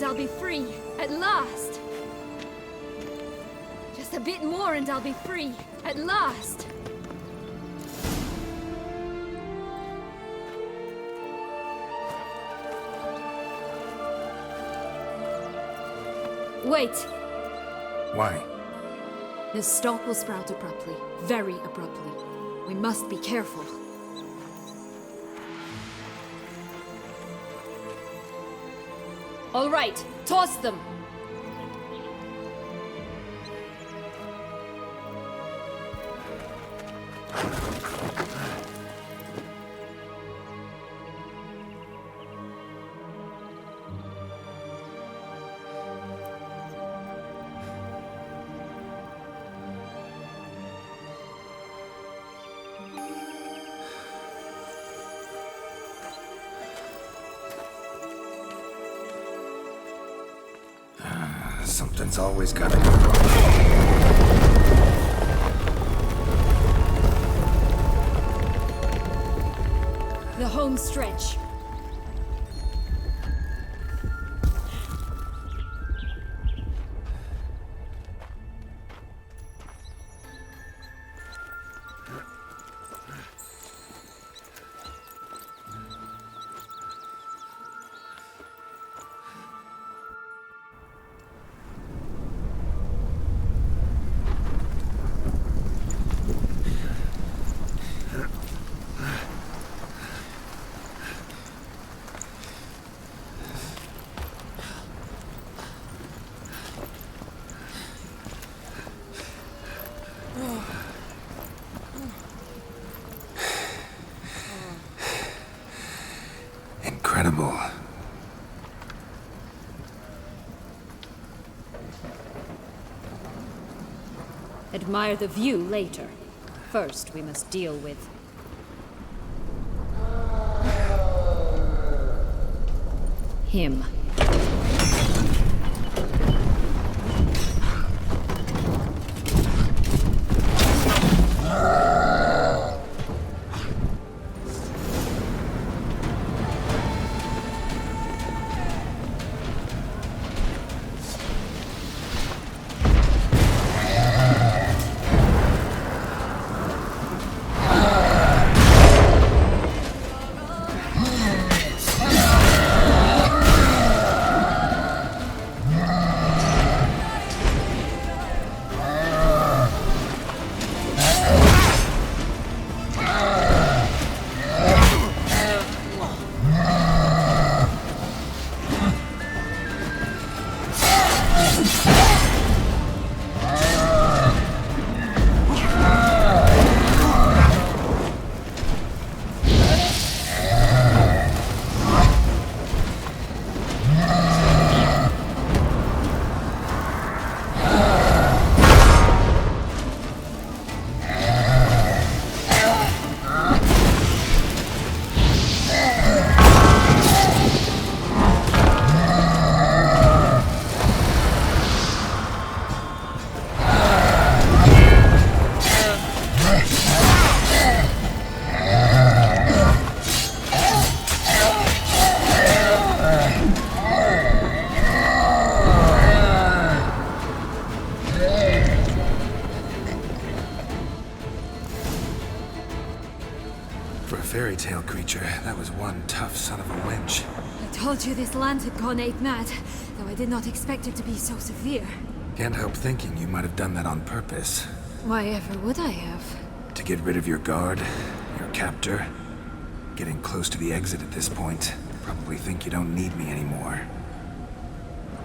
I'll be free. At last! Just a bit more and I'll be free. At last! Wait! Why? This stalk will sprout abruptly. Very abruptly. We must be careful. All right, toss them! Something's always gotta go wrong. The home stretch. Incredible. Admire the view later. First, we must deal with... him. For a fairy tale creature, that was one tough son of a wench. I told you this land had gone ape mad, though I did not expect it to be so severe. Can't help thinking you might have done that on purpose. Why ever would I have? To get rid of your guard, your captor. Getting close to the exit at this point. Probably think you don't need me anymore.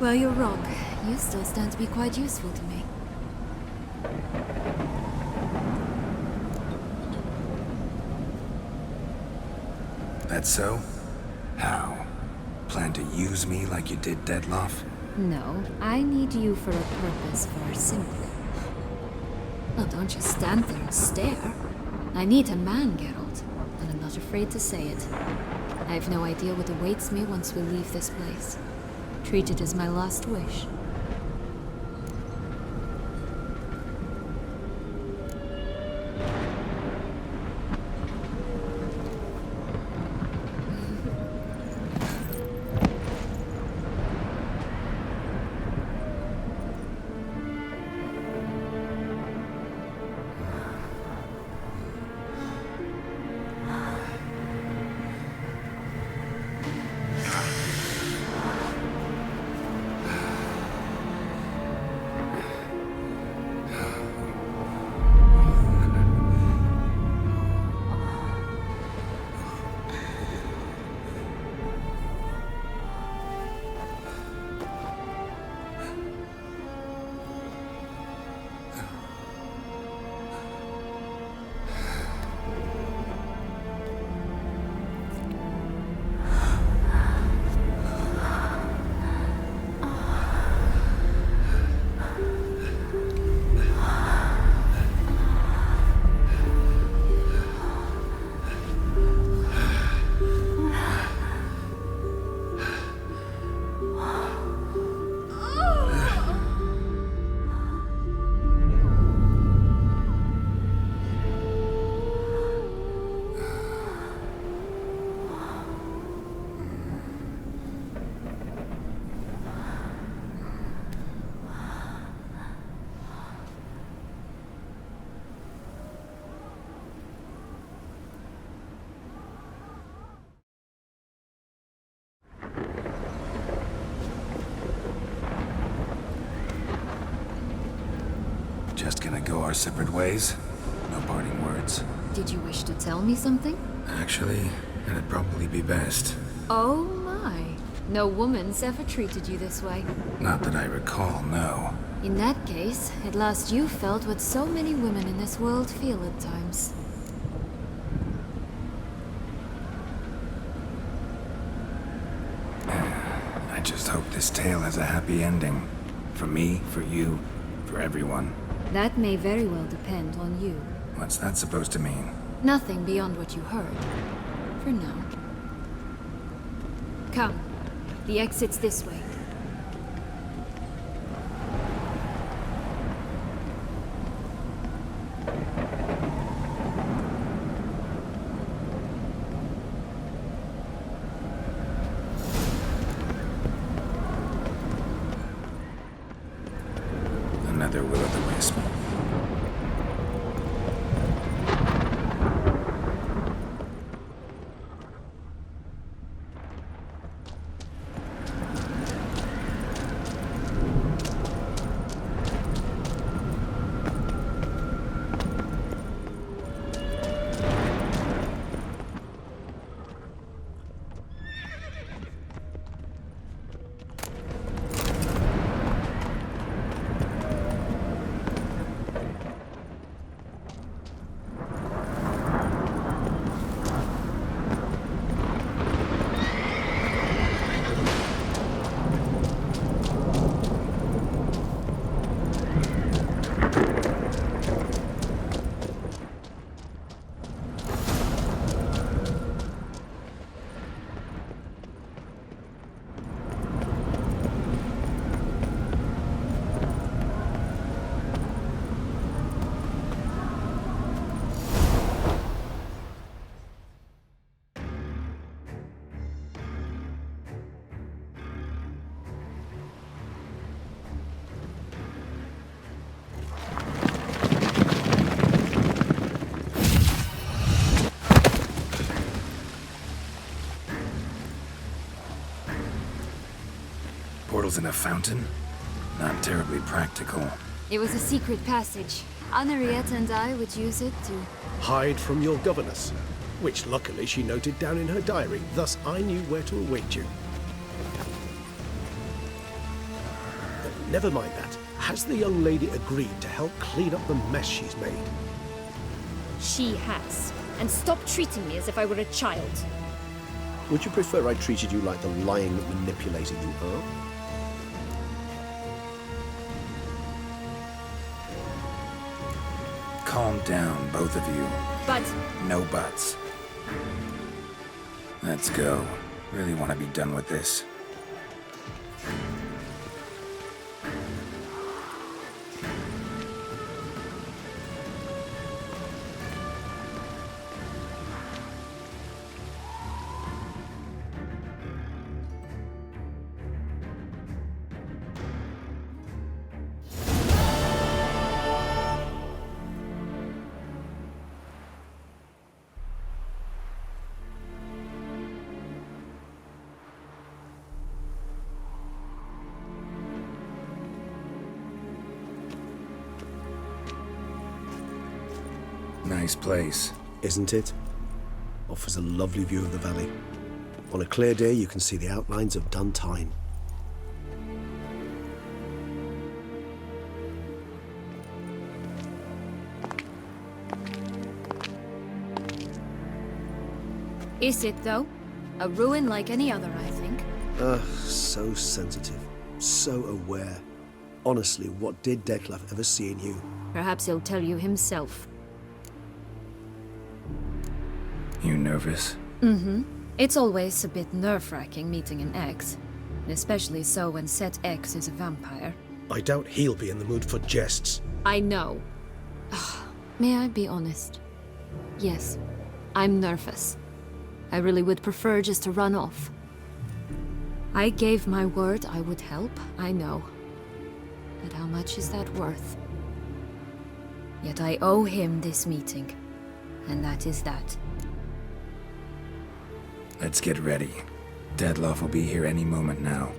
Well, you're wrong. You still stand to be quite useful to me. That so? How? Plan to use me like you did Deadloff? No, I need you for a purpose far simpler. Well, don't just stand there and stare. I need a man, Geralt, and I'm not afraid to say it. I have no idea what awaits me once we leave this place. Treat it as my last wish. just gonna go our separate ways? No parting words? Did you wish to tell me something? Actually, it'd probably be best. Oh my. No woman's ever treated you this way. Not that I recall, no. In that case, at last you felt what so many women in this world feel at times. I just hope this tale has a happy ending. For me, for you, for everyone. That may very well depend on you. What's that supposed to mean? Nothing beyond what you heard. For now. Come. The exit's this way. Another will-o'-the-wisp. Portals in a fountain? Not terribly practical. It was a secret passage. Henriette and I would use it to... hide from your governess, which luckily she noted down in her diary, thus I knew where to await you. Never mind that. Has the young lady agreed to help clean up the mess she's made? She has. And stop treating me as if I were a child. Would you prefer I treated you like the lying, manipulating you are? Calm down, both of you. But No buts. Let's go. Really want to be done with this. Nice place. Isn't it? Offers a lovely view of the valley. On a clear day, you can see the outlines of Duntine. Is it, though? A ruin like any other, I think. So sensitive. So aware. Honestly, what did Detlef ever see in you? Perhaps he'll tell you himself. You nervous? Mm-hmm. It's always a bit nerve-wracking meeting an ex. Especially so when said ex is a vampire. I doubt he'll be in the mood for jests. I know. May I be honest? Yes, I'm nervous. I really would prefer just to run off. I gave my word I would help, I know. But how much is that worth? Yet I owe him this meeting. And that is that. Let's get ready. Deadloff will be here any moment now.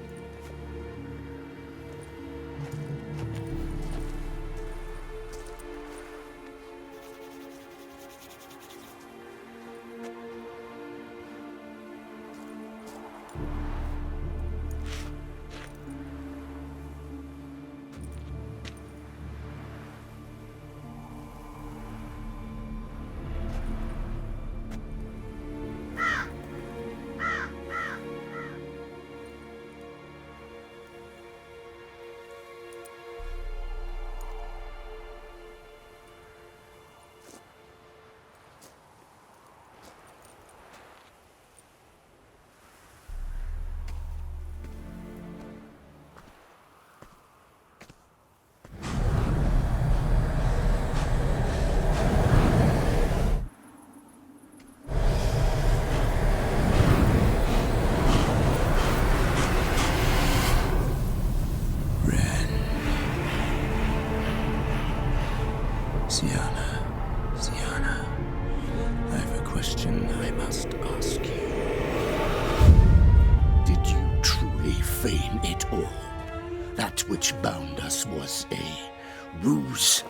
That which bound us was a ruse.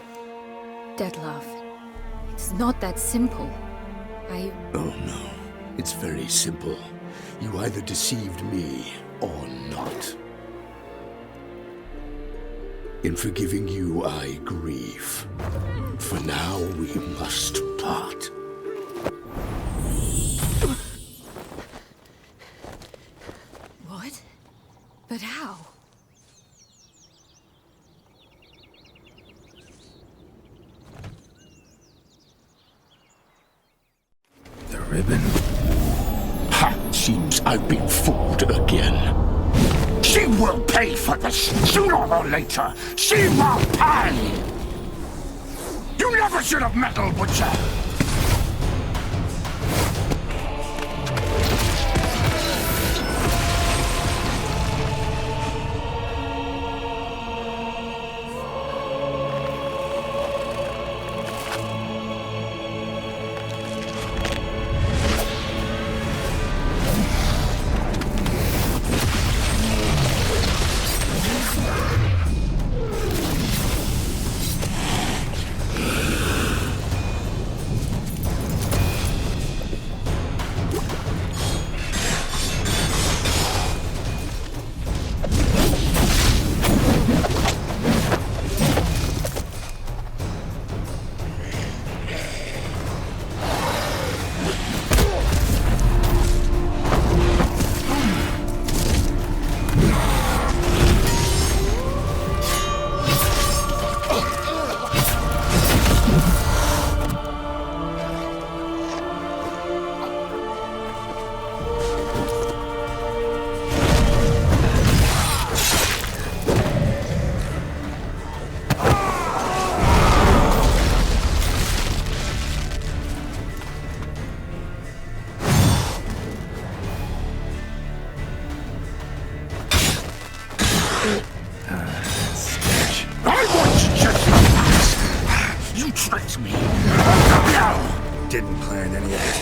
Detlef, it's not that simple. Oh no, it's very simple. You either deceived me or not. In forgiving you, I grieve. For now, we must part. What? But how? The ribbon? Ha! Seems I've been fooled again. She will pay for this, sooner or later. She will pay! You never should have meddled with her! Tricked me. No! Didn't plan any of it.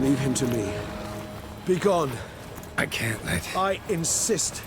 Leave him to me. Be gone. I can't let... I insist.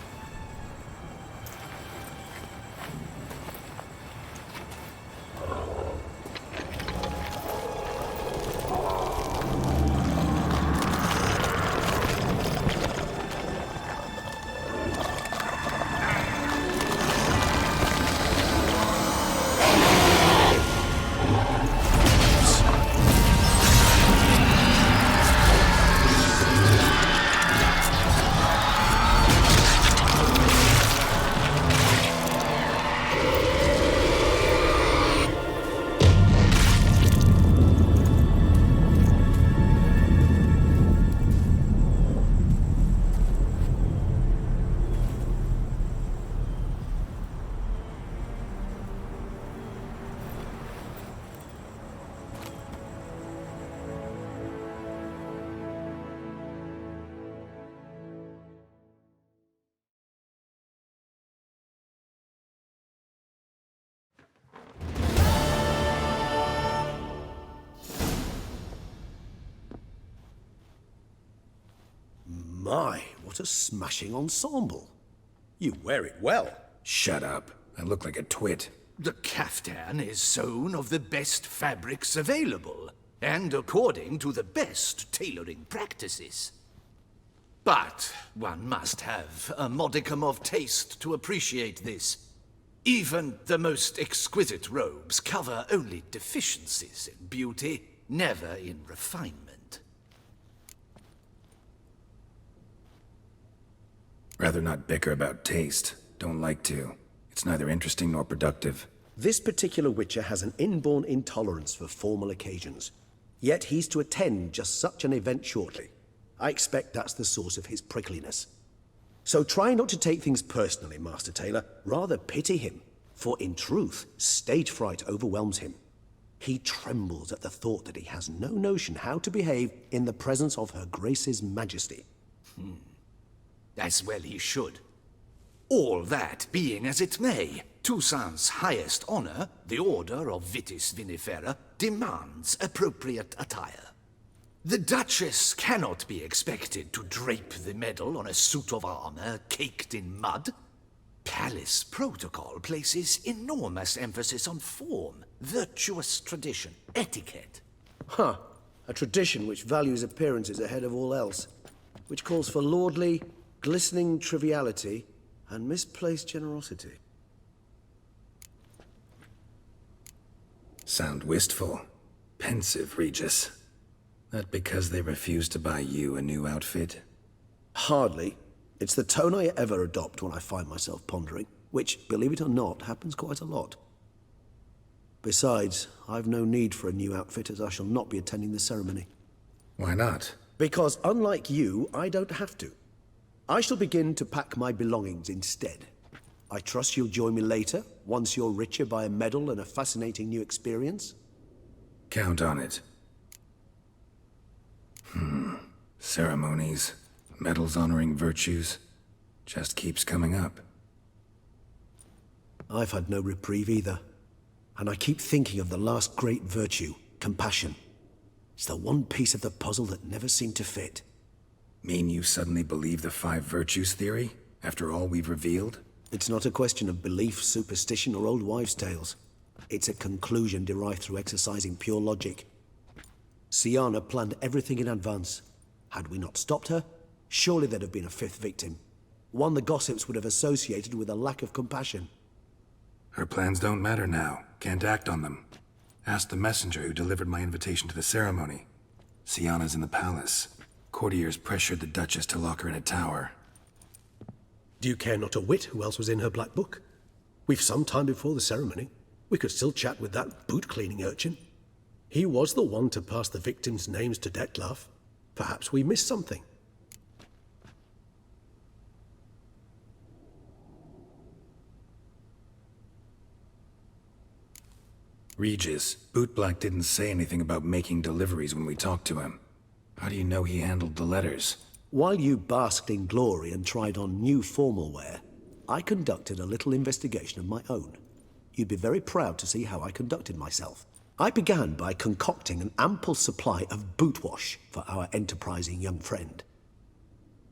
My, what a smashing ensemble. You wear it well. Shut up. I look like a twit. The caftan is sewn of the best fabrics available, and according to the best tailoring practices. But one must have a modicum of taste to appreciate this. Even the most exquisite robes cover only deficiencies in beauty, never in refinement. Rather not bicker about taste. Don't like to. It's neither interesting nor productive. This particular Witcher has an inborn intolerance for formal occasions. Yet he's to attend just such an event shortly. I expect that's the source of his prickliness. So try not to take things personally, Master Taylor. Rather pity him. For in truth, stage fright overwhelms him. He trembles at the thought that he has no notion how to behave in the presence of Her Grace's Majesty. As well he should. All that being as it may, Toussaint's highest honor, the Order of Vitis Vinifera, demands appropriate attire. The Duchess cannot be expected to drape the medal on a suit of armor caked in mud. Palace protocol places enormous emphasis on form, virtuous tradition, etiquette. Huh. A tradition which values appearances ahead of all else. Which calls for lordly, glistening triviality and misplaced generosity. Sound wistful. Pensive, Regis. That because they refused to buy you a new outfit? Hardly. It's the tone I ever adopt when I find myself pondering, which, believe it or not, happens quite a lot. Besides, I've no need for a new outfit as I shall not be attending the ceremony. Why not? Because unlike you, I don't have to. I shall begin to pack my belongings instead. I trust you'll join me later, once you're richer by a medal and a fascinating new experience? Count on it. Ceremonies, medals honoring virtues, just keeps coming up. I've had no reprieve either. And I keep thinking of the last great virtue, compassion. It's the one piece of the puzzle that never seemed to fit. Mean you suddenly believe the 5 virtues theory, after all we've revealed? It's not a question of belief, superstition, or old wives' tales. It's a conclusion derived through exercising pure logic. Syanna planned everything in advance. Had we not stopped her, surely there'd have been a 5th victim. One the gossips would have associated with a lack of compassion. Her plans don't matter now. Can't act on them. Ask the messenger who delivered my invitation to the ceremony. Syanna's in the palace. Courtiers pressured the Duchess to lock her in a tower. Do you care not a whit who else was in her black book? We've some time before the ceremony. We could still chat with that boot-cleaning urchin. He was the one to pass the victims' names to Dettlaff. Perhaps we missed something. Regis, Bootblack didn't say anything about making deliveries when we talked to him. How do you know he handled the letters? While you basked in glory and tried on new formal wear, I conducted a little investigation of my own. You'd be very proud to see how I conducted myself. I began by concocting an ample supply of boot wash for our enterprising young friend.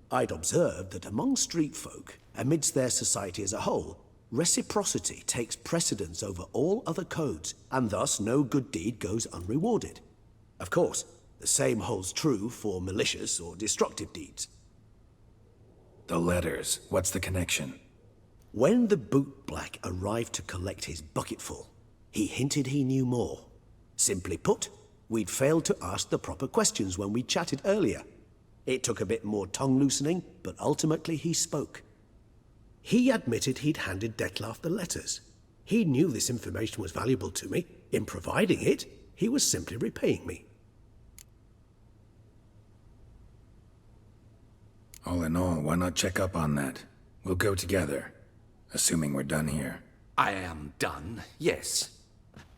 I'd observed that among street folk, amidst their society as a whole, reciprocity takes precedence over all other codes, and thus no good deed goes unrewarded. Of course, the same holds true for malicious or destructive deeds. The letters, what's the connection? When the boot black arrived to collect his bucketful, he hinted he knew more. Simply put, we'd failed to ask the proper questions when we chatted earlier. It took a bit more tongue-loosening, but ultimately he spoke. He admitted he'd handed Dettlaff the letters. He knew this information was valuable to me. In providing it, he was simply repaying me. All in all, why not check up on that? We'll go together, assuming we're done here. I am done, yes.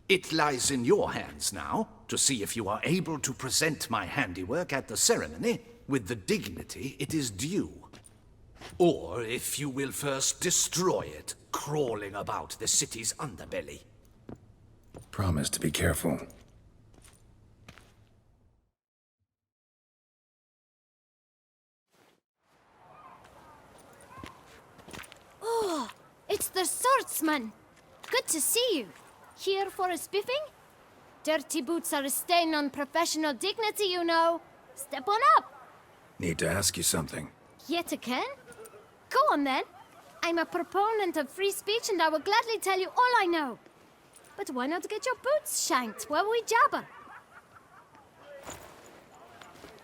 It lies in your hands now to see if you are able to present my handiwork at the ceremony with the dignity it is due. Or if you will first destroy it, crawling about the city's underbelly. Promise to be careful. Oh, it's the swordsman. Good to see you. Here for a spiffing? Dirty boots are a stain on professional dignity, you know. Step on up. Need to ask you something. Yet again? Go on then. I'm a proponent of free speech and I will gladly tell you all I know. But why not get your boots shanked while we jabber?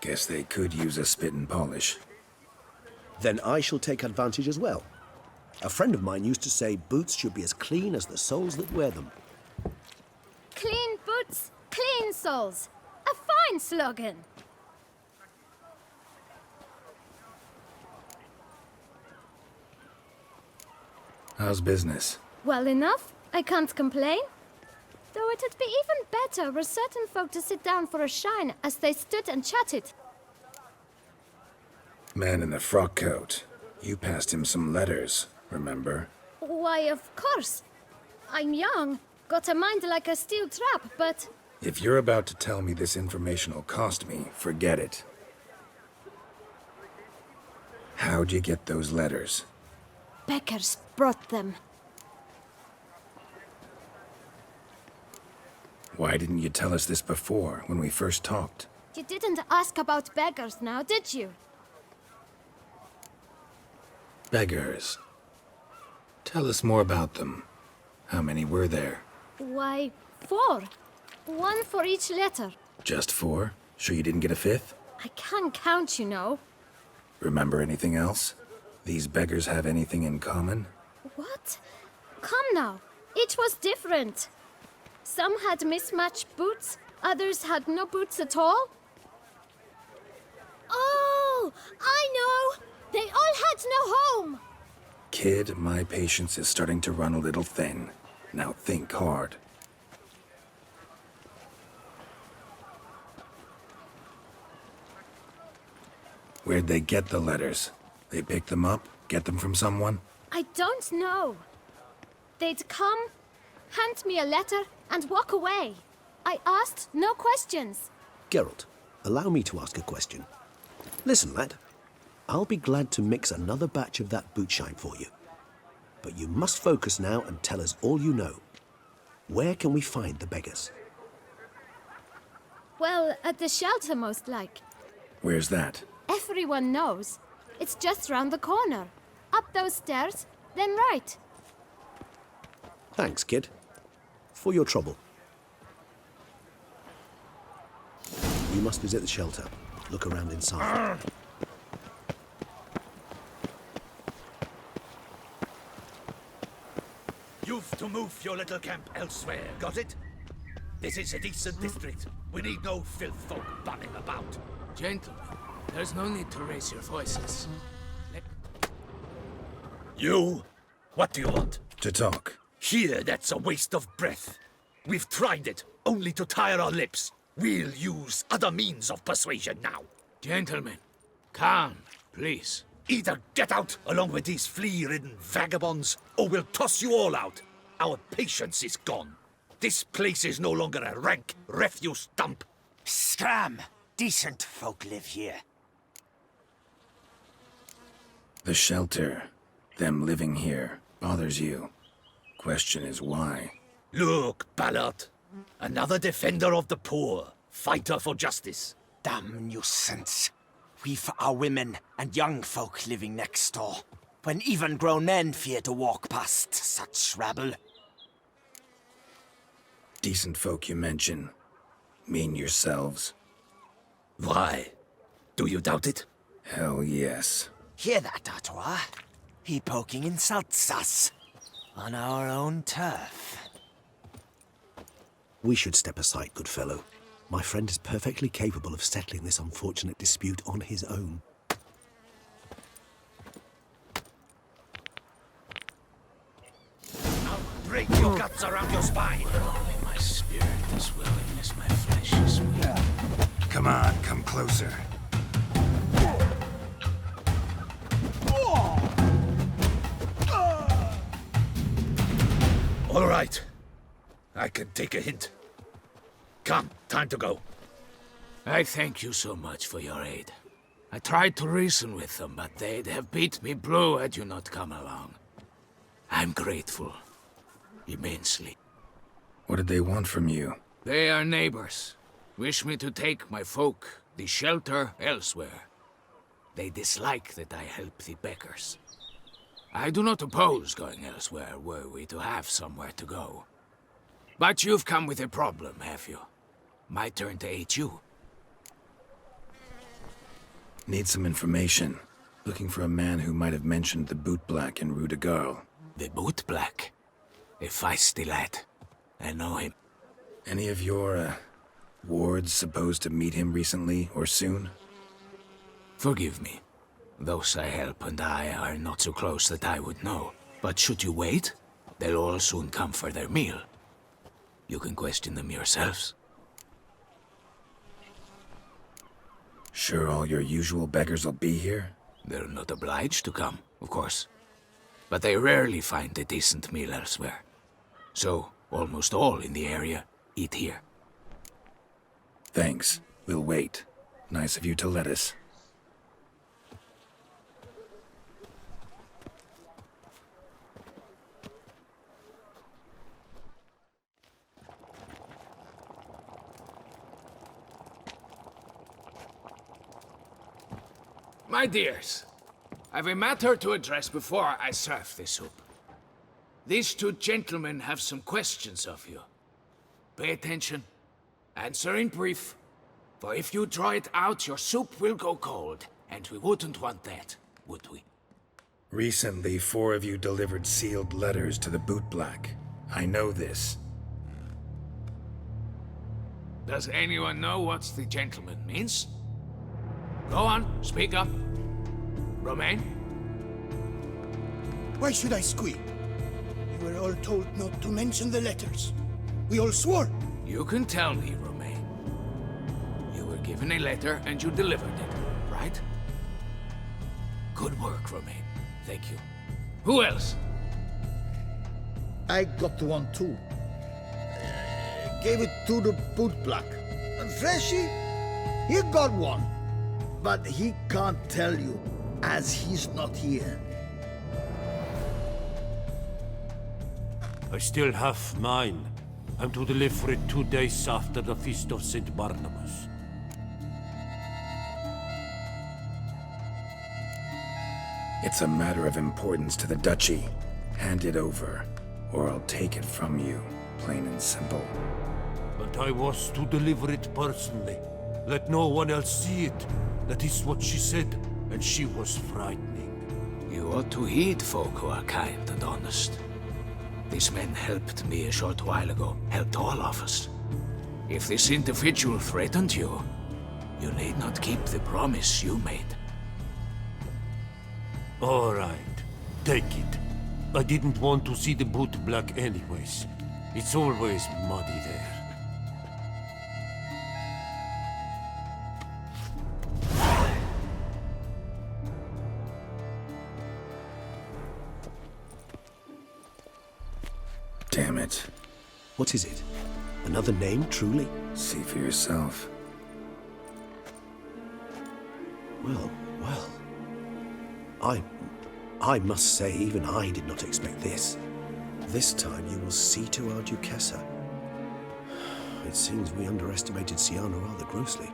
Guess they could use a spit and polish. Then I shall take advantage as well. A friend of mine used to say boots should be as clean as the soles that wear them. Clean boots, clean soles. A fine slogan. How's business? Well enough. I can't complain. Though it'd be even better were certain folk to sit down for a shine as they stood and chatted. Man in the frock coat. You passed him some letters, remember? Why, of course. I'm young, got a mind like a steel trap, but... If you're about to tell me this information will cost me, forget it. How'd you get those letters? Beggars brought them. Why didn't you tell us this before, when we first talked? You didn't ask about beggars now, did you? Beggars. Tell us more about them. How many were there? Why, 4. 1 for each letter. Just 4? Sure you didn't get a 5th? I can't count, you know. Remember anything else? These beggars have anything in common? What? Come now. Each was different. Some had mismatched boots, others had no boots at all. Oh, I know! They all had no home! Kid, my patience is starting to run a little thin. Now think hard. Where'd they get the letters? They pick them up? Get them from someone? I don't know. They'd come, hand me a letter, and walk away. I asked no questions. Geralt, allow me to ask a question. Listen, lad. I'll be glad to mix another batch of that boot shine for you. But you must focus now and tell us all you know. Where can we find the beggars? Well, at the shelter, most like. Where's that? Everyone knows. It's just round the corner. Up those stairs, then right. Thanks, kid. For your trouble. You must visit the shelter. Look around inside. You've to move your little camp elsewhere, got it? This is a decent district. We need no filth folk bunning about. Gentlemen, there's no need to raise your voices. You? What do you want? To talk. Here, that's a waste of breath. We've tried it, only to tire our lips. We'll use other means of persuasion now. Gentlemen, calm, please. Either get out along with these flea-ridden vagabonds, or we'll toss you all out. Our patience is gone. This place is no longer a rank refuse dump. Scram! Decent folk live here. The shelter, them living here, bothers you. Question is why? Look, Ballard. Another defender of the poor. Fighter for justice. Damn nuisance. We've our women and young folk living next door, when even grown men fear to walk past such rabble. Decent folk you mention. Mean yourselves? Why? Do you doubt it? Hell yes. Hear that, Artois? He poking insults us. On our own turf. We should step aside, good fellow. My friend is perfectly capable of settling this unfortunate dispute on his own. I'll break your guts around your spine. Only my spirit is willing as my flesh is weak. Come on, come closer. All right. I can take a hint. Come, time to go. I thank you so much for your aid. I tried to reason with them, but they'd have beat me blue had you not come along. I'm grateful. Immensely. What did they want from you? They are neighbors. Wish me to take my folk, the shelter, elsewhere. They dislike that I help the beggars. I do not oppose going elsewhere, were we to have somewhere to go. But you've come with a problem, have you? My turn to aid you. Need some information. Looking for a man who might have mentioned the bootblack in Rue de Garl. The bootblack? A feisty lad. I know him. Any of your, wards supposed to meet him recently or soon? Forgive me. Those I help and I are not so close that I would know. But should you wait, they'll all soon come for their meal. You can question them yourselves. Sure all your usual beggars will be here? They're not obliged to come, of course. But they rarely find a decent meal elsewhere. So, almost all in the area eat here. Thanks. We'll wait. Nice of you to let us. My dears, I've a matter to address before I serve the soup. These two gentlemen have some questions of you. Pay attention. Answer in brief. For if you draw it out, your soup will go cold. And we wouldn't want that, would we? Recently, 4 of you delivered sealed letters to the bootblack. I know this. Does anyone know what the gentleman means? Go on, speak up. Romain? Why should I squeal? We were all told not to mention the letters. We all swore. You can tell me, Romain. You were given a letter and you delivered it, right? Good work, Romain. Thank you. Who else? I got one too. Gave it to the bootblack. And Freshy, he got one. But he can't tell you, as he's not here. I still have mine. I'm to deliver it 2 days after the Feast of St. Barnabas. It's a matter of importance to the Duchy. Hand it over, or I'll take it from you, plain and simple. But I was to deliver it personally. Let no one else see it. That is what she said, and she was frightening. You ought to heed folk who are kind and honest. These men helped me a short while ago, helped all of us. If this individual threatened you, you need not keep the promise you made. All right, take it. I didn't want to see the bootblack anyways. It's always muddy there. Damn it. What is it? Another name, truly? See for yourself. Well, well. I must say, even I did not expect this. This time you will see to our Duchessa. It seems we underestimated Sienna rather grossly.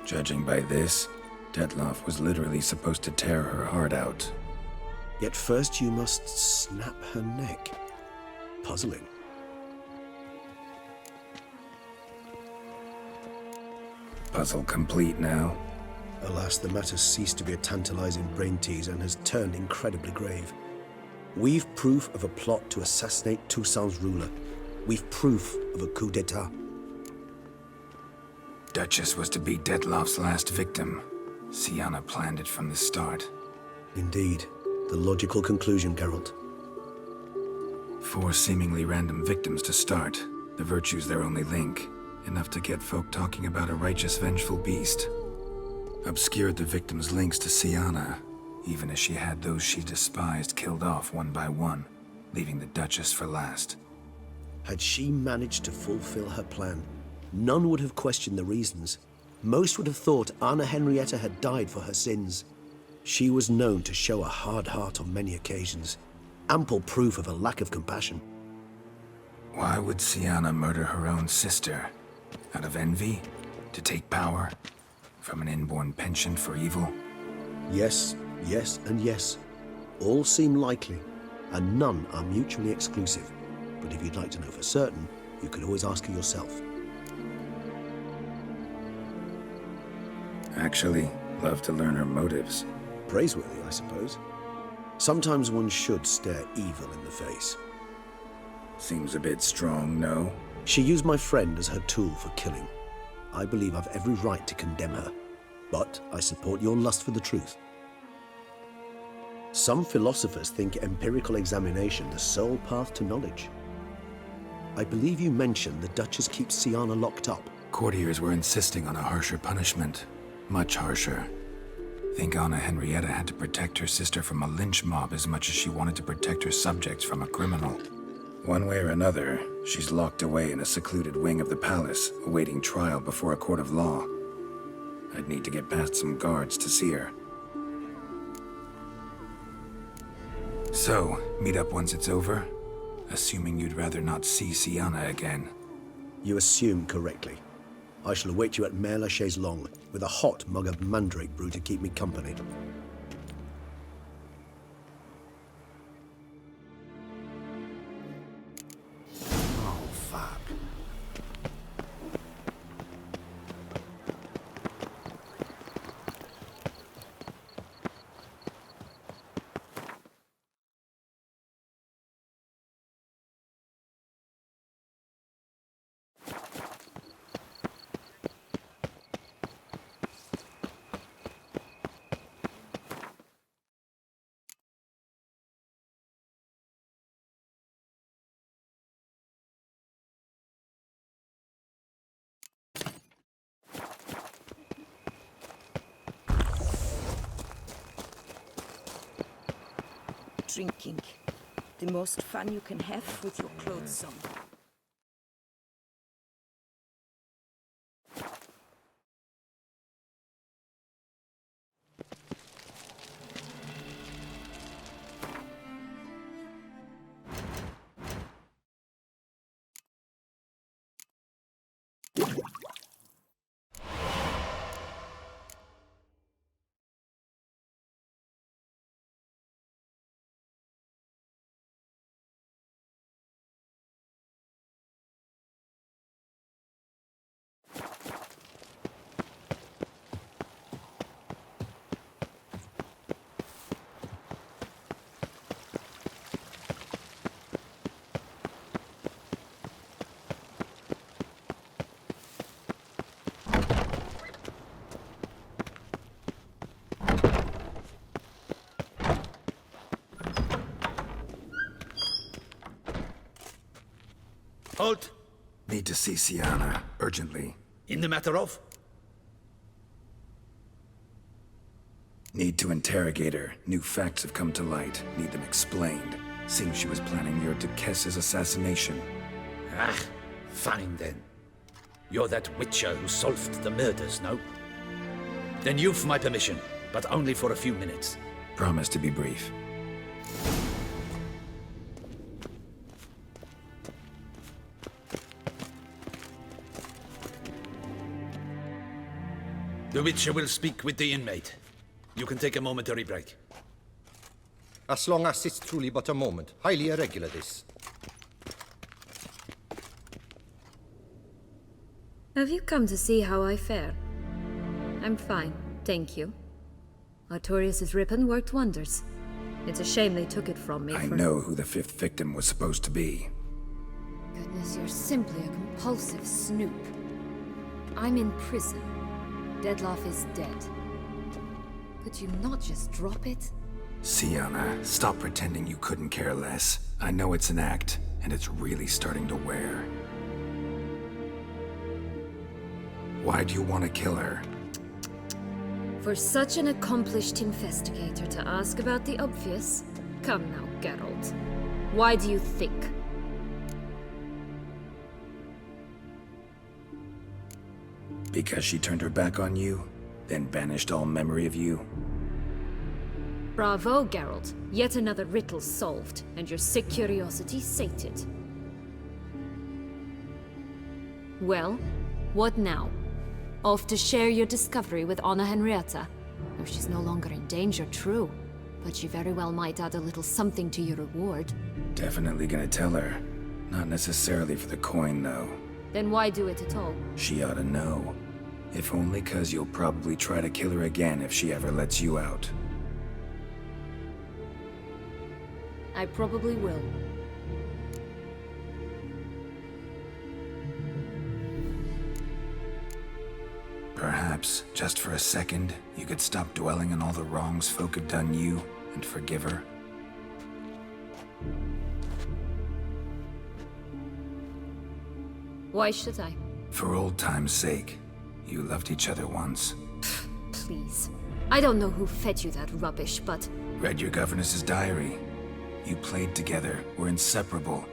Judging by this, Detloff was literally supposed to tear her heart out. Yet first you must snap her neck. Puzzling. Puzzle complete now. Alas, the matter ceased to be a tantalizing brain tease and has turned incredibly grave. We've proof of a plot to assassinate Toussaint's ruler. We've proof of a coup d'etat. Duchess was to be Detloff's last victim. Sienna planned it from the start. Indeed. The logical conclusion, Geralt. 4 seemingly random victims to start. The virtue's their only link. Enough to get folk talking about a righteous, vengeful beast. Obscured the victims' links to Sienna, even as she had those she despised killed off one by one, leaving the Duchess for last. Had she managed to fulfill her plan, none would have questioned the reasons. Most would have thought Anna Henrietta had died for her sins. She was known to show a hard heart on many occasions, ample proof of a lack of compassion. Why would Sienna murder her own sister? Out of envy? To take power? From an inborn penchant for evil? Yes, yes, and yes. All seem likely, and none are mutually exclusive. But if you'd like to know for certain, you could always ask her yourself. Actually, love to learn her motives. Praiseworthy, I suppose. Sometimes one should stare evil in the face. Seems a bit strong, no? She used my friend as her tool for killing. I believe I've every right to condemn her, but I support your lust for the truth. Some philosophers think empirical examination the sole path to knowledge. I believe you mentioned the Duchess keeps Sienna locked up. Courtiers were insisting on a harsher punishment. Much harsher. Think Anna Henrietta had to protect her sister from a lynch mob as much as she wanted to protect her subjects from a criminal. One way or another, she's locked away in a secluded wing of the palace, awaiting trial before a court of law. I'd need to get past some guards to see her. So, meet up once it's over? Assuming you'd rather not see Sienna again. You assume correctly. I shall await you at Mère la Chaise Longue, with a hot mug of mandrake brew to keep me company. Oh, fuck. Drinking. The most fun you can have with your clothes on. Halt! Need to see Sienna, urgently. In the matter of? Need to interrogate her. New facts have come to light. Need them explained. Seems she was planning your Duquesse's assassination. Ah, fine then. You're that witcher who solved the murders, no? Then you've my permission, but only for a few minutes. Promise to be brief. The witcher will speak with the inmate. You can take a momentary break. As long as it's truly but a moment. Highly irregular, this. Have you come to see how I fare? I'm fine, thank you. Artorius' ribbon worked wonders. It's a shame they took it from me. I know who the 5th victim was supposed to be. Goodness, you're simply a compulsive snoop. I'm in prison. Deadloff is dead. Could you not just drop it? Sienna, stop pretending you couldn't care less. I know it's an act, and it's really starting to wear. Why do you want to kill her? For such an accomplished investigator to ask about the obvious? Come now, Geralt. Why do you think? Because she turned her back on you, then banished all memory of you? Bravo, Geralt. Yet another riddle solved, and your sick curiosity sated. Well, what now? Off to share your discovery with Anna Henrietta? Oh, she's no longer in danger, true. But she very well might add a little something to your reward. Definitely gonna tell her. Not necessarily for the coin, though. Then why do it at all? She ought to know. If only 'cause you'll probably try to kill her again if she ever lets you out. I probably will. Perhaps, just for a second, you could stop dwelling on all the wrongs folk have done you and forgive her. Why should I? For old time's sake. You loved each other once. Please. I don't know who fed you that rubbish, but... Read your governess's diary. You played together, were inseparable.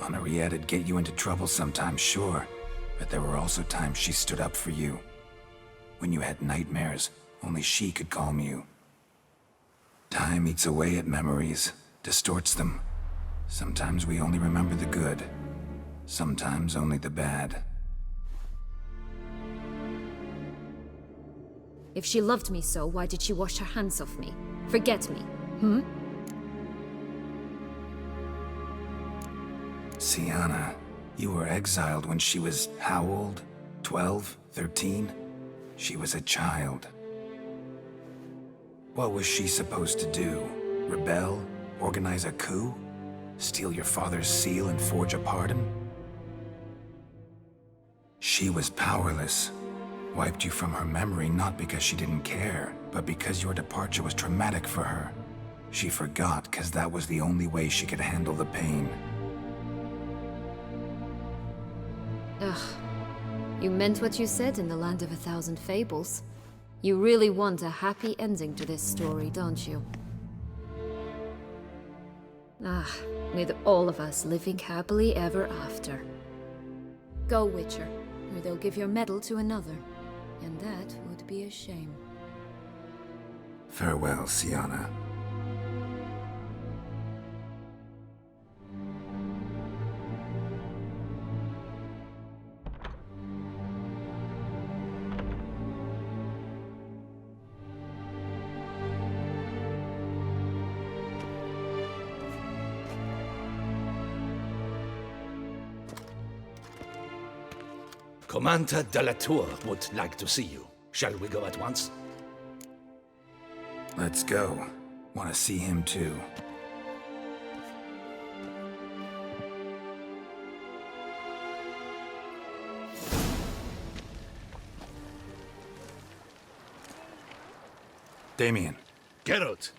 Henriette'd get you into trouble sometimes, sure. But there were also times she stood up for you. When you had nightmares, only she could calm you. Time eats away at memories, distorts them. Sometimes we only remember the good. Sometimes only the bad. If she loved me so, why did she wash her hands off me? Forget me, hmm? Sienna, you were exiled when she was how old? 12? 13? She was a child. What was she supposed to do? Rebel? Organize a coup? Steal your father's seal and forge a pardon? She was powerless. Wiped you from her memory not because she didn't care, but because your departure was traumatic for her. She forgot because that was the only way she could handle the pain. Ugh. You meant what you said in the Land of 1,000 Fables. You really want a happy ending to this story, don't you? Ah, with all of us living happily ever after. Go, Witcher, or they'll give your medal to another. And that would be a shame. Farewell, Sienna. Commander de la Tour would like to see you. Shall we go at once? Let's go. Want to see him too. Damien. Geralt,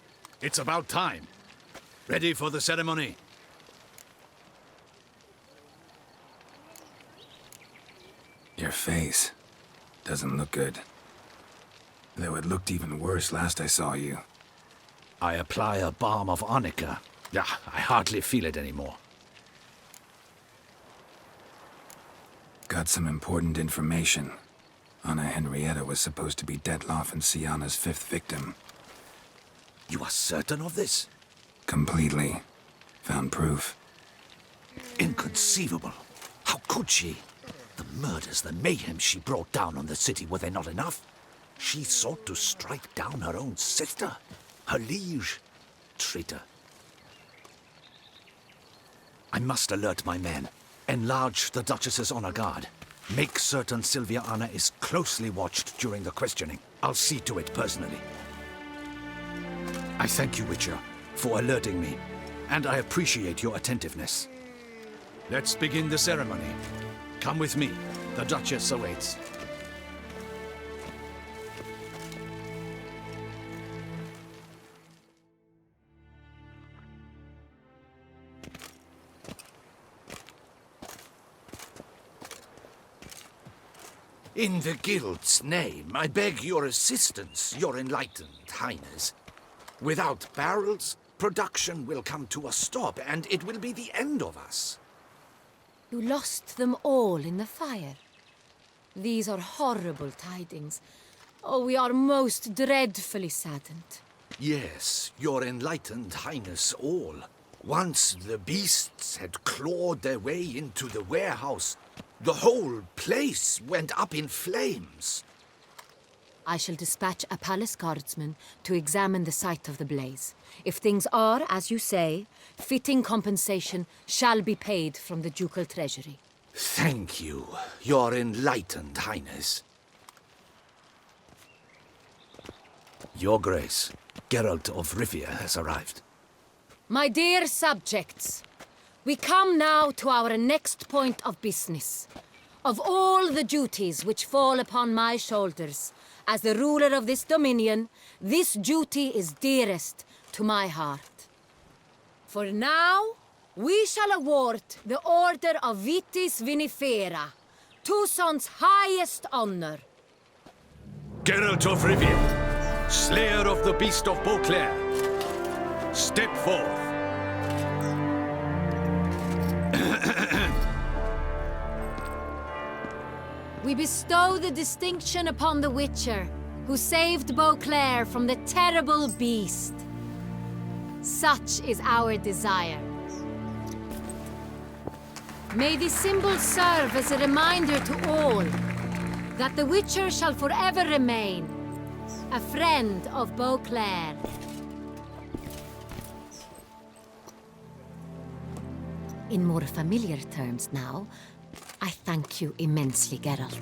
it's about time. Ready for the ceremony? Your face doesn't look good. Though it looked even worse last I saw you. I apply a balm of arnica. Yeah, I hardly feel it anymore. Got some important information. Anna Henrietta was supposed to be Detloff and Sienna's 5th victim. You are certain of this? Completely. Found proof. Inconceivable. How could she? The murders, the mayhem she brought down on the city, were they not enough? She sought to strike down her own sister, her liege. Traitor. I must alert my men. Enlarge the Duchess's honor guard. Make certain Sylvia Anna is closely watched during the questioning. I'll see to it personally. I thank you, Witcher, for alerting me, and I appreciate your attentiveness. Let's begin the ceremony. Come with me. The Duchess awaits. In the Guild's name, I beg your assistance, your enlightened highness. Without barrels, production will come to a stop, and it will be the end of us. You lost them all in the fire. These are horrible tidings. Oh, we are most dreadfully saddened. Yes, your enlightened highness all. Once the beasts had clawed their way into the warehouse, the whole place went up in flames. I shall dispatch a palace guardsman to examine the site of the blaze. If things are, as you say, fitting compensation shall be paid from the ducal treasury. Thank you, your enlightened highness. Your Grace, Geralt of Rivia has arrived. My dear subjects, we come now to our next point of business. Of all the duties which fall upon my shoulders, as the ruler of this dominion, this duty is dearest to my heart. For now, we shall award the Order of Vitis Vinifera, Tucson's highest honor. Geralt of Rivia, slayer of the beast of Beauclair, step forth. We bestow the distinction upon the Witcher, who saved Beauclair from the terrible beast. Such is our desire. May this symbol serve as a reminder to all that the Witcher shall forever remain a friend of Beauclair. In more familiar terms now, I thank you immensely, Geralt.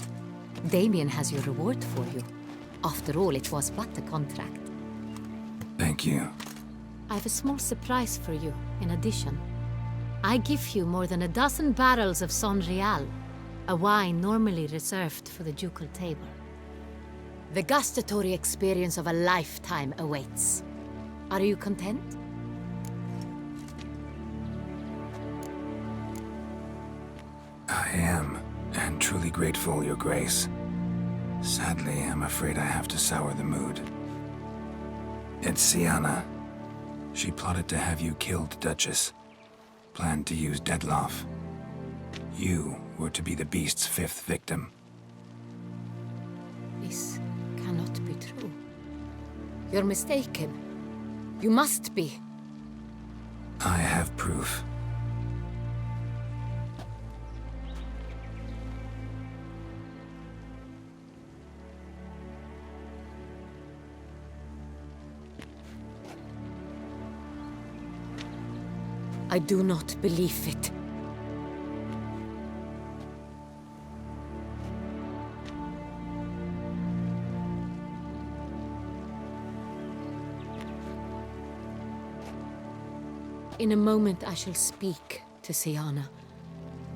Damien has your reward for you. After all, it was but a contract. Thank you. I have a small surprise for you, in addition. I give you more than a dozen barrels of Son Real, a wine normally reserved for the ducal table. The gustatory experience of a lifetime awaits. Are you content? I am, and truly grateful, Your Grace. Sadly, I'm afraid I have to sour the mood. It's Sienna. She plotted to have you killed, Duchess. Planned to use Detloff. You were to be the beast's 5th victim. This cannot be true. You're mistaken. You must be. I have proof. I do not believe it. In a moment I shall speak to Sienna.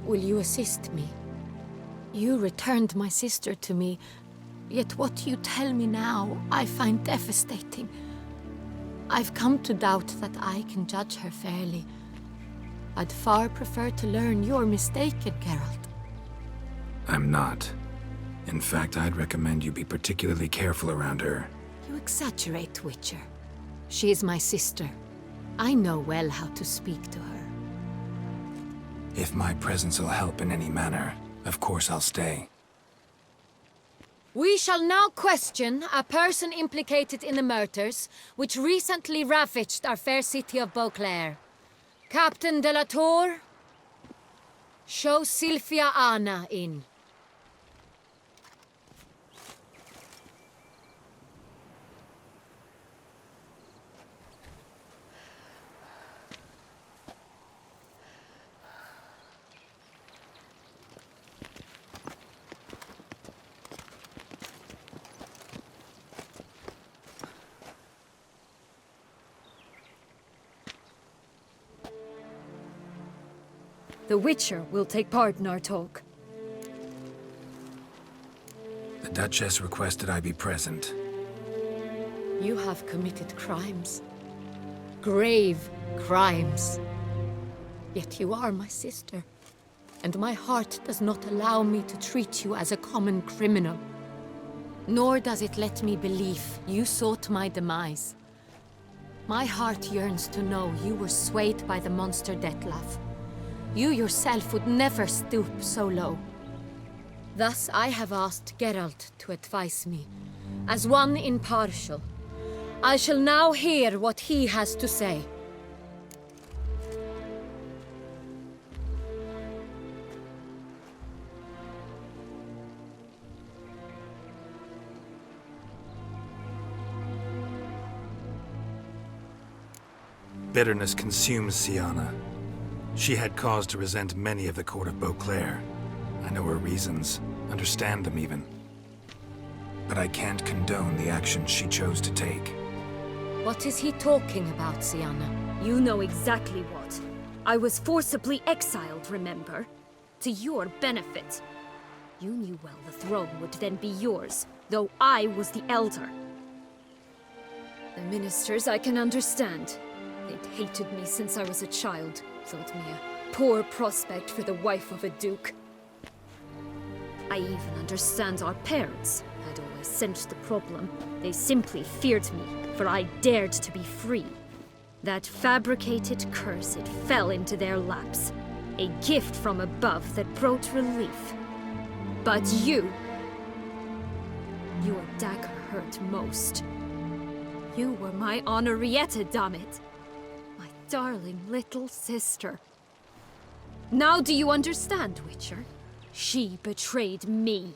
Will you assist me? You returned my sister to me, yet what you tell me now I find devastating. I've come to doubt that I can judge her fairly. I'd far prefer to learn you're mistaken, Geralt. I'm not. In fact, I'd recommend you be particularly careful around her. You exaggerate, Witcher. She is my sister. I know well how to speak to her. If my presence will help in any manner, of course I'll stay. We shall now question a person implicated in the murders which recently ravaged our fair city of Beauclair. Captain de la Tour, show Sylvia Anna in. The Witcher will take part in our talk. The Duchess requested I be present. You have committed crimes. Grave crimes. Yet you are my sister. And my heart does not allow me to treat you as a common criminal. Nor does it let me believe you sought my demise. My heart yearns to know you were swayed by the monster Dettlaff. You yourself would never stoop so low. Thus I have asked Geralt to advise me, as one impartial. I shall now hear what he has to say. Bitterness consumes Siana. She had cause to resent many of the court of Beauclair. I know her reasons, understand them even. But I can't condone the actions she chose to take. What is he talking about, Siana? You know exactly what. I was forcibly exiled, remember? To your benefit. You knew well the throne would then be yours, though I was the elder. The ministers I can understand. They'd hated me since I was a child. Thought me a poor prospect for the wife of a duke. I even understand our parents had always sensed the problem. They simply feared me, for I dared to be free. That fabricated curse, it fell into their laps. A gift from above that brought relief. But you... your dagger hurt most. You were my Henrietta, dammit. Darling little sister. Now do you understand, Witcher? She betrayed me.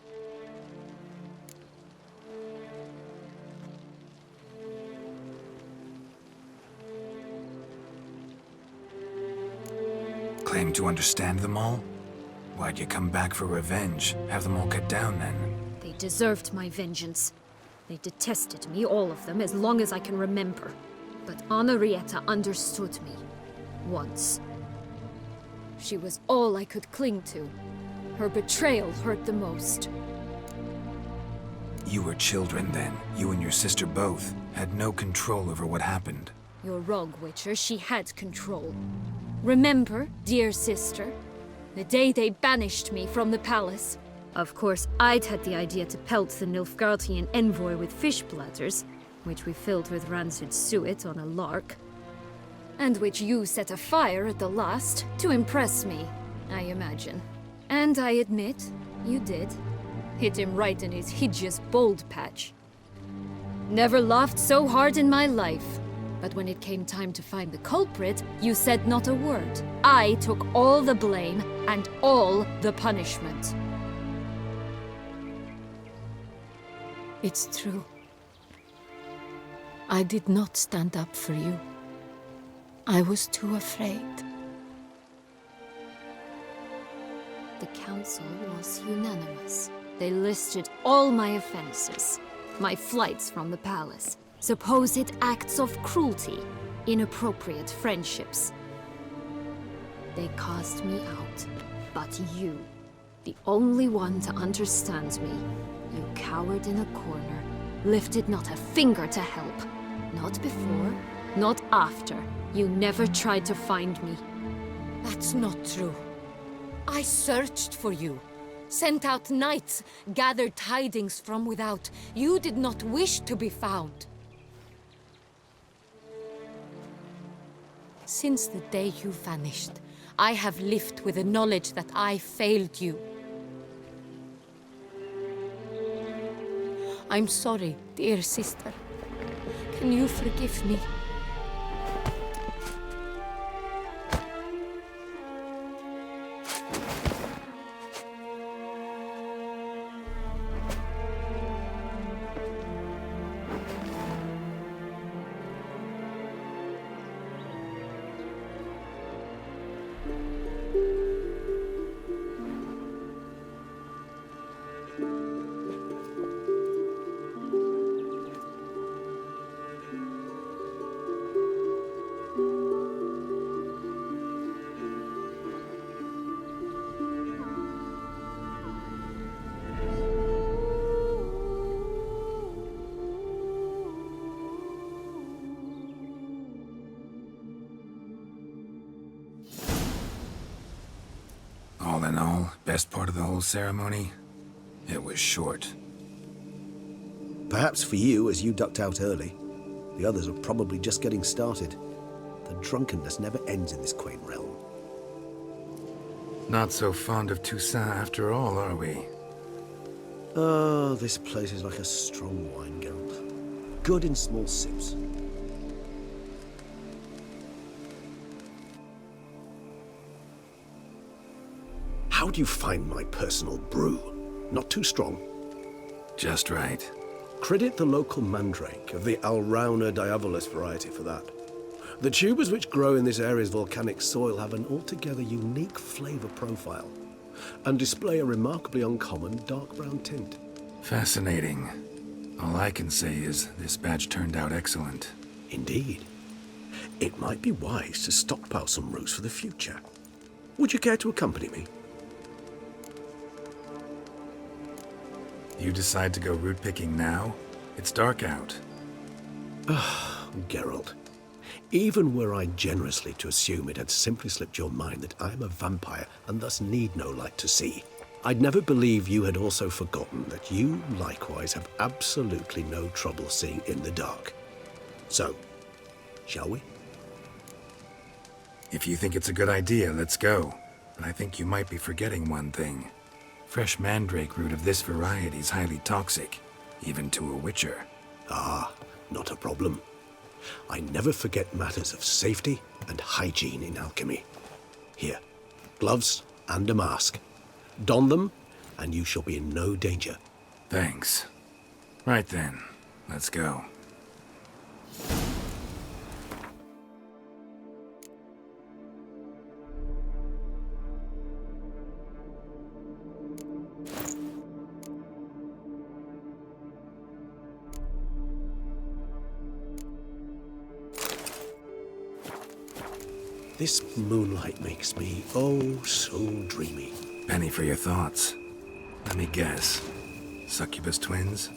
Claim to understand them all? Why'd you come back for revenge? Have them all cut down, then? They deserved my vengeance. They detested me, all of them, as long as I can remember. But Henrietta understood me. Once. She was all I could cling to. Her betrayal hurt the most. You were children then. You and your sister both had no control over what happened. You're wrong, Witcher. She had control. Remember, dear sister, the day they banished me from the palace? Of course, I'd had the idea to pelt the Nilfgaardian envoy with fish bladders, which we filled with rancid suet on a lark, and which you set afire at the last to impress me, I imagine. And I admit, you did. Hit him right in his hideous bald patch. Never laughed so hard in my life. But when it came time to find the culprit, you said not a word. I took all the blame and all the punishment. It's true. I did not stand up for you. I was too afraid. The council was unanimous. They listed all my offenses. My flights from the palace, supposed acts of cruelty, inappropriate friendships. They cast me out. But you, the only one to understand me, you cowered in a corner, lifted not a finger to help. Not before, not after. You never tried to find me. That's not true. I searched for you. Sent out knights, gathered tidings from without. You did not wish to be found. since the day you vanished, I have lived with the knowledge that I failed you. I'm sorry, dear sister. Can you forgive me? All in all, best part of the whole ceremony? It was short. Perhaps for you, as you ducked out early. The others are probably just getting started. The drunkenness never ends in this quaint realm. Not so fond of Toussaint after all, are we? Oh, this place is like a strong wine, Geralt. Good in small sips. How do you find my personal brew? Not too strong? Just right. Credit the local mandrake of the Alrauna diabolus variety for that. The tubers which grow in this area's volcanic soil have an altogether unique flavor profile and display a remarkably uncommon dark brown tint. Fascinating. All I can say is this batch turned out excellent. Indeed. It might be wise to stockpile some roots for the future. Would you care to accompany me? You decide to go root picking now? It's dark out. Geralt, even were I generously to assume it had simply slipped your mind that I am a vampire and thus need no light to see, I'd never believe you had also forgotten that you likewise have absolutely no trouble seeing in the dark. So, shall we? If you think it's a good idea, let's go. But I think you might be forgetting one thing. Fresh mandrake root of this variety is highly toxic, even to a witcher. Ah, not a problem. I never forget matters of safety and hygiene in alchemy. Here, gloves and a mask. Don them, and you shall be in no danger. Thanks. Right then, let's go. This moonlight makes me, oh, so dreamy. Penny for your thoughts. Let me guess. Succubus twins?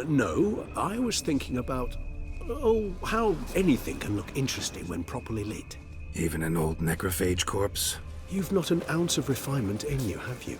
No, I was thinking about, oh, how anything can look interesting when properly lit. Even an old necrophage corpse? You've not an ounce of refinement in you, have you?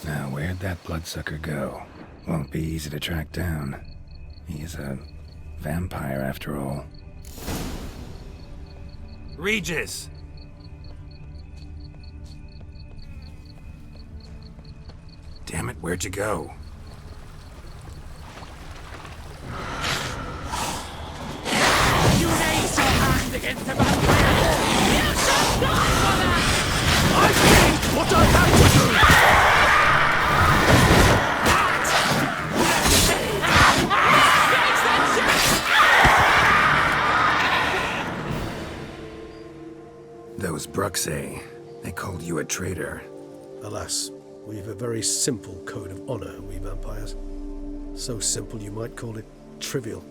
Now, where'd that bloodsucker go? Won't be easy to track down. He's a vampire, after all. Regis! Damn it, where'd you go? You raise your hand against the vampire! You shall die for that! I did what I had to do! Those Bruxae, they called you a traitor. Alas, we've a very simple code of honor, we vampires. So simple you might call it trivial.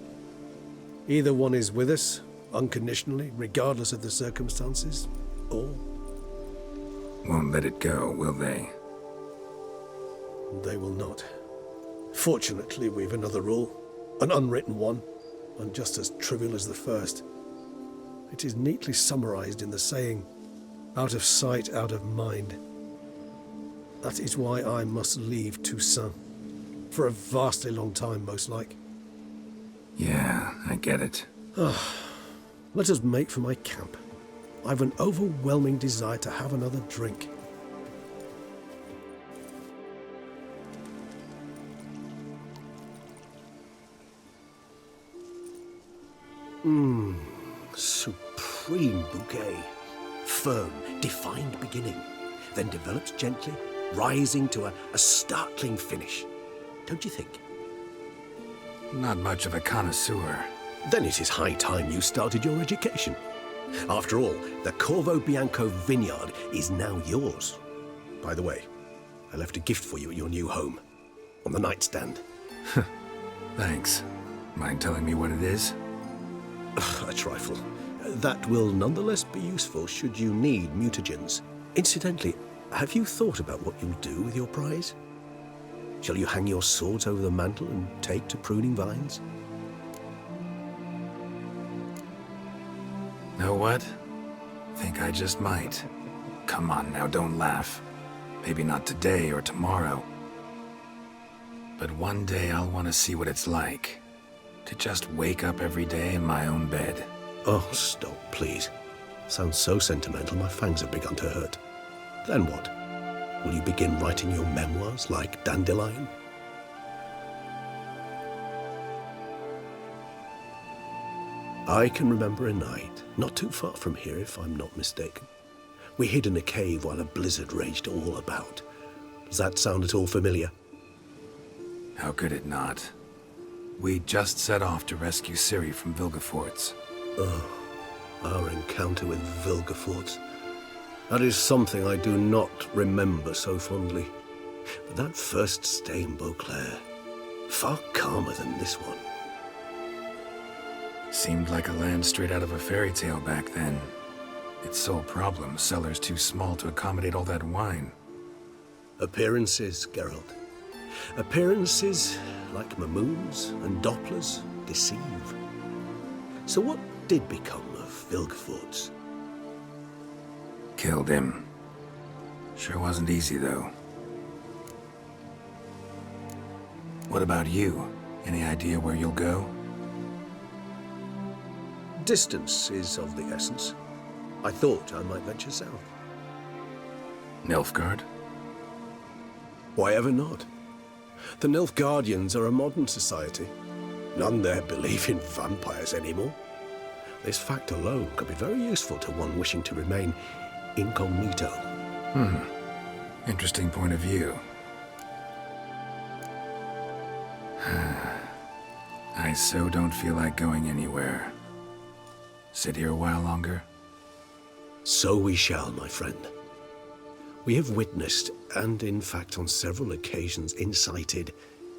Either one is with us, unconditionally, regardless of the circumstances, or... Won't let it go, will they? they will not. Fortunately, we've another rule, an unwritten one, and just as trivial as the first. It is neatly summarized in the saying, out of sight, out of mind. That is why I must leave Toussaint. For a vastly long time, most like. Yeah, I get it. Let us make for my camp. I've an overwhelming desire to have another drink. Supreme bouquet. Firm, defined beginning, then develops gently, rising to a startling finish. Don't you think? Not much of a connoisseur. Then it is high time you started your education. After all, the Corvo Bianco vineyard is now yours. By the way, I left a gift for you at your new home. On the nightstand. Thanks. Mind telling me what it is? A trifle. That will nonetheless be useful should you need mutagens. Incidentally, have you thought about what you'll do with your prize? Shall you hang your swords over the mantle and take to pruning vines? Know what? Think I just might. Come on now, don't laugh. Maybe not today or tomorrow. But one day I'll want to see what it's like. To just wake up every day in my own bed. Oh, stop, please. Sounds so sentimental, my fangs have begun to hurt. Then what? Will you begin writing your memoirs like Dandelion? I can remember a night, not too far from here if I'm not mistaken. We hid in a cave while a blizzard raged all about. Does that sound at all familiar? How could it not? We just set off to rescue Ciri from Vilgefortz. Oh, our encounter with Vilgefortz. That is something I do not remember so fondly. But that first stay in Beauclair, far calmer than this one. Seemed like a land straight out of a fairy tale back then. Its sole problem, cellars too small to accommodate all that wine. Appearances, Geralt. Appearances, like Mamoons and Dopplers, deceive. So what did become of Vilgefortz? Killed him. Sure wasn't easy, though. What about you? Any idea where you'll go? Distance is of the essence. I thought I might venture south. Nilfgaard? Why ever not? The Nilfgaardians are a modern society. None there believe in vampires anymore. This fact alone could be very useful to one wishing to remain incognito. Interesting point of view. I so don't feel like going anywhere. Sit here a while longer? So we shall, my friend. We have witnessed, and in fact on several occasions incited,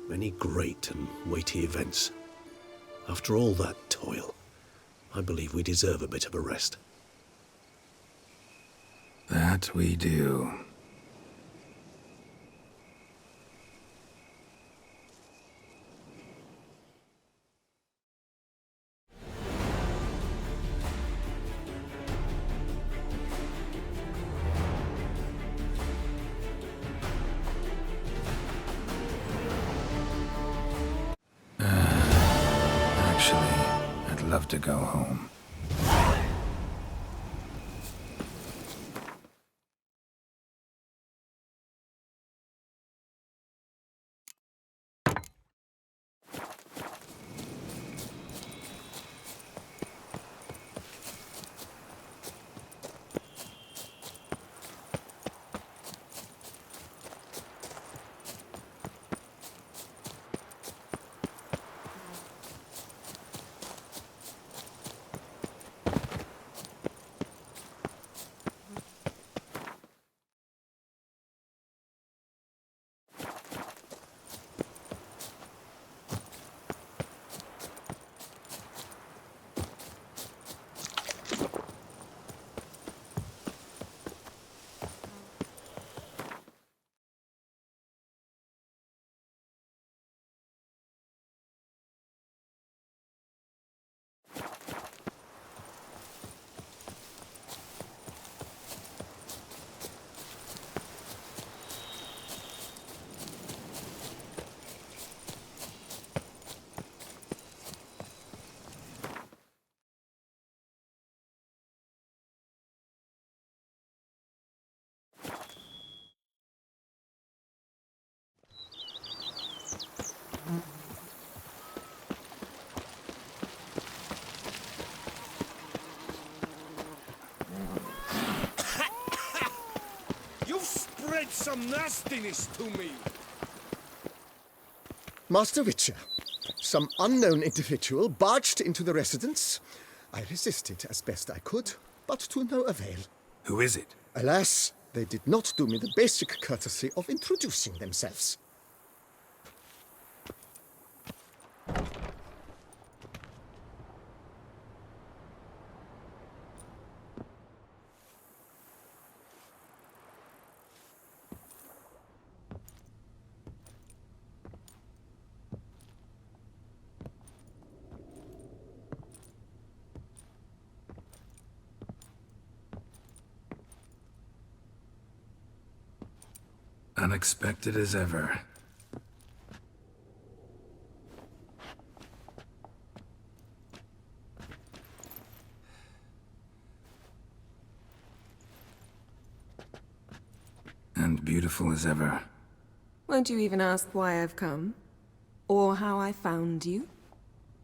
many great and weighty events. After all that toil, I believe we deserve a bit of a rest. That we do. Actually, I'd love to go home. hide some nastiness to me. Master Witcher, some unknown individual barged into the residence. I resisted as best I could, but to no avail. Who is it? Alas, they did not do me the basic courtesy of introducing themselves. Unexpected as ever. And beautiful as ever. Won't you even ask why I've come? Or how I found you?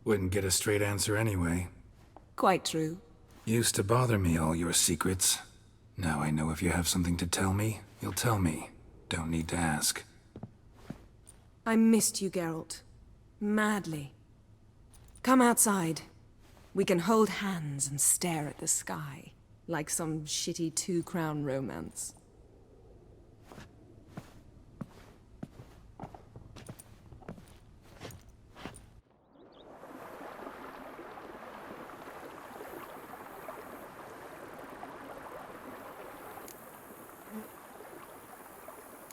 Wouldn't get a straight answer anyway. Quite true. Used to bother me, all your secrets. Now I know if you have something to tell me, you'll tell me. Don't need to ask. I missed you, Geralt. Madly. Come outside. We can hold hands and stare at the sky, like some shitty two-crown romance.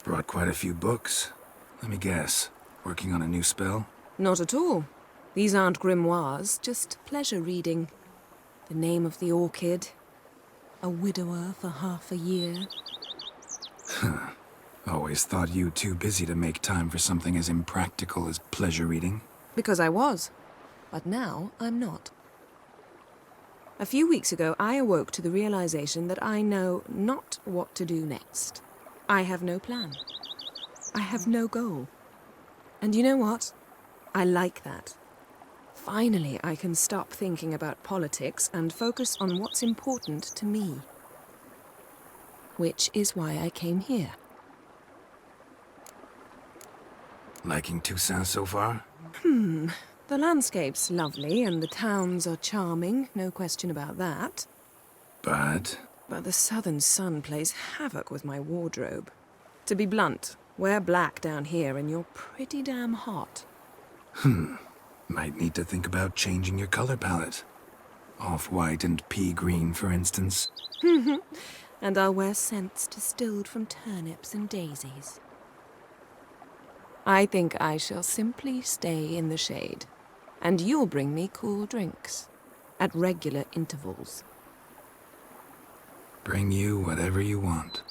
Brought quite a few books. Let me guess. Working on a new spell? Not at all. These aren't grimoires, just pleasure reading. The Name of the Orchid. A widower for half a year. Huh. Always thought you too busy to make time for something as impractical as pleasure reading. Because I was. But now I'm not. A few weeks ago, I awoke to the realization that I know not what to do next. I have no plan. I have no goal. And you know what? I like that. Finally, I can stop thinking about politics and focus on what's important to me. Which is why I came here. Liking Toussaint so far? The landscape's lovely and the towns are charming, no question about that. But the southern sun plays havoc with my wardrobe. To be blunt, wear black down here and you're pretty damn hot. Might need to think about changing your color palette. Off-white and pea green, for instance. And I'll wear scents distilled from turnips and daisies. I think I shall simply stay in the shade. And you'll bring me cool drinks. At regular intervals. Bring you whatever you want.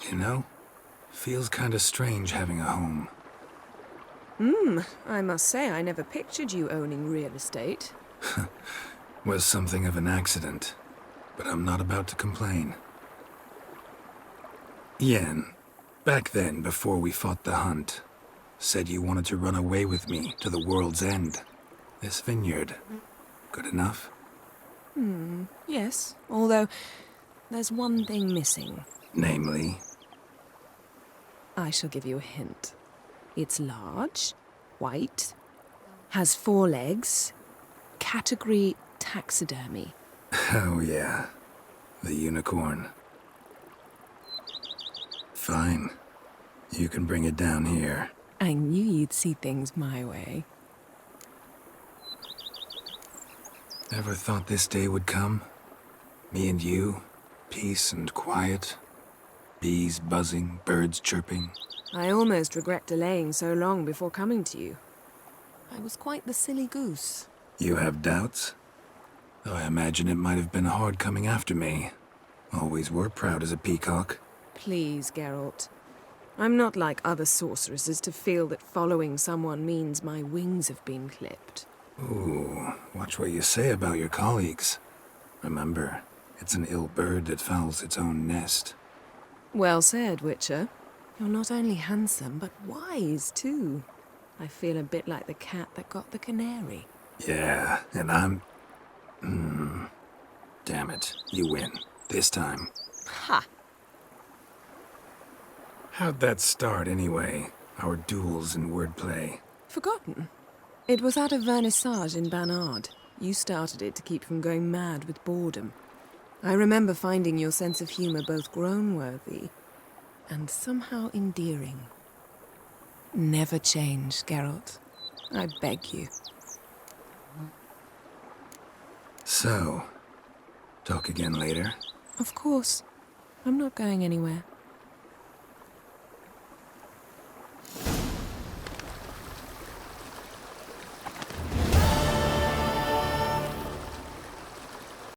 You know, feels kinda strange having a home. I must say I never pictured you owning real estate. Was something of an accident, but I'm not about to complain. Yen, back then, before we fought the hunt, said you wanted to run away with me to the world's end. This vineyard, good enough? Yes, although there's one thing missing. Namely? I shall give you a hint. It's large, white, has 4 legs, category taxidermy. Oh yeah, the unicorn. Fine, you can bring it down here. I knew you'd see things my way. Ever thought this day would come? Me and you, peace and quiet. Bees buzzing, birds chirping. I almost regret delaying so long before coming to you. I was quite the silly goose. You have doubts? Though I imagine it might have been hard coming after me. Always were proud as a peacock. Please, Geralt. I'm not like other sorceresses to feel that following someone means my wings have been clipped. Ooh, watch what you say about your colleagues. Remember, it's an ill bird that fouls its own nest. Well said, Witcher. You're not only handsome, but wise, too. I feel a bit like the cat that got the canary. Yeah, and I'm... Damn it, you win. This time. Ha! How'd that start, anyway? Our duels and wordplay. Forgotten? It was at a vernissage in Banard. You started it to keep from going mad with boredom. I remember finding your sense of humor both groan-worthy and somehow endearing. Never change, Geralt. I beg you. So, talk again later? Of course. I'm not going anywhere.